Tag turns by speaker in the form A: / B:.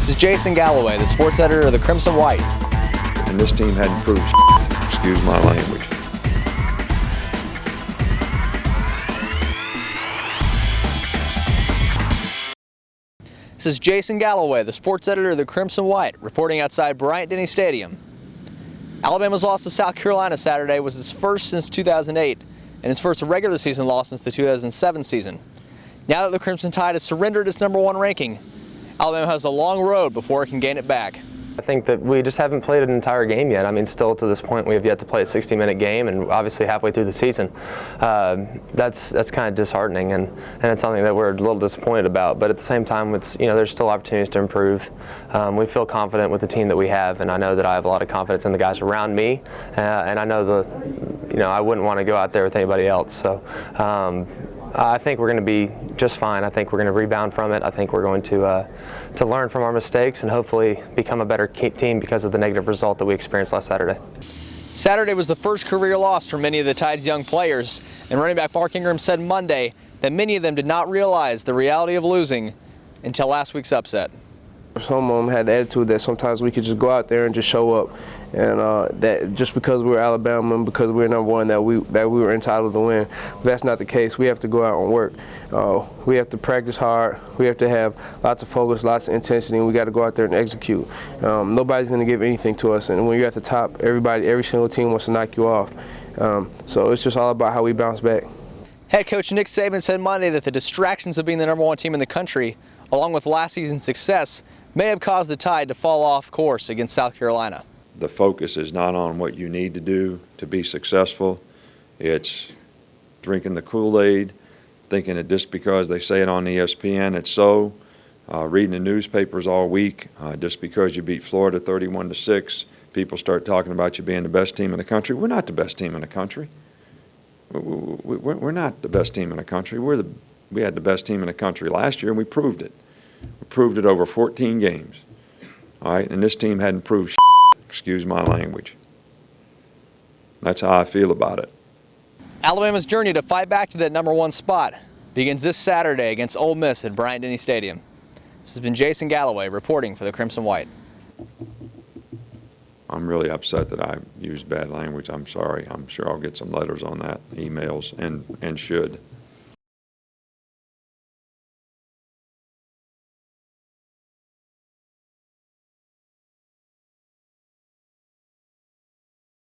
A: This is Jason Galloway, the sports editor of the Crimson White.
B: And this team hadn't proved excuse my language.
A: This is Jason Galloway, the sports editor of the Crimson White, reporting outside Bryant-Denny Stadium. Alabama's loss to South Carolina Saturday was its first since 2008 and its first regular season loss since the 2007 season. Now that the Crimson Tide has surrendered its #1 ranking, Alabama has a long road before it can gain it back.
C: I think that we just haven't played an entire game yet. I mean, still to this point, we have yet to play a 60-minute game, and obviously halfway through the season. That's kind of disheartening, and it's something that we're a little disappointed about. But at the same time, it's, there's still opportunities to improve. We feel confident with the team that we have, and I know that I have a lot of confidence in the guys around me, and I know I wouldn't want to go out there with anybody else. So. I think we're going to be just fine. I think we're going to rebound from it. I think we're going to learn from our mistakes and hopefully become a better team because of the negative result that we experienced last Saturday.
A: Saturday was the first career loss for many of the Tide's young players, and running back Mark Ingram said Monday that many of them did not realize the reality of losing until last week's upset.
D: Some of them had the attitude that sometimes we could just go out there and just show up, and that just because we're Alabama and because we're #1 that we were entitled to win. But that's not the case. We have to go out and work. We have to practice hard. We have to have lots of focus, lots of intensity, and we got to go out there and execute. Nobody's going to give anything to us, and when you're at the top, every single team wants to knock you off. So it's just all about how we bounce back.
A: Head coach Nick Saban said Monday that the distractions of being the #1 team in the country, along with last season's success, may have caused the Tide to fall off course against South Carolina.
B: The focus is not on what you need to do to be successful. It's drinking the Kool-Aid, thinking that just because they say it on ESPN, it's so. Reading the newspapers all week, just because you beat Florida 31-6, people start talking about you being the best team in the country. We're not the best team in the country. We're not the best team in the country. We had the best team in the country last year, and we proved it. We proved it over 14 games. All right, and this team hadn't proved excuse my language. That's how I feel about it.
A: Alabama's journey to fight back to that #1 spot begins this Saturday against Ole Miss at Bryant-Denny Stadium. This has been Jason Galloway reporting for the Crimson White.
B: I'm really upset that I used bad language. I'm sorry. I'm sure I'll get some letters on that, emails, and should.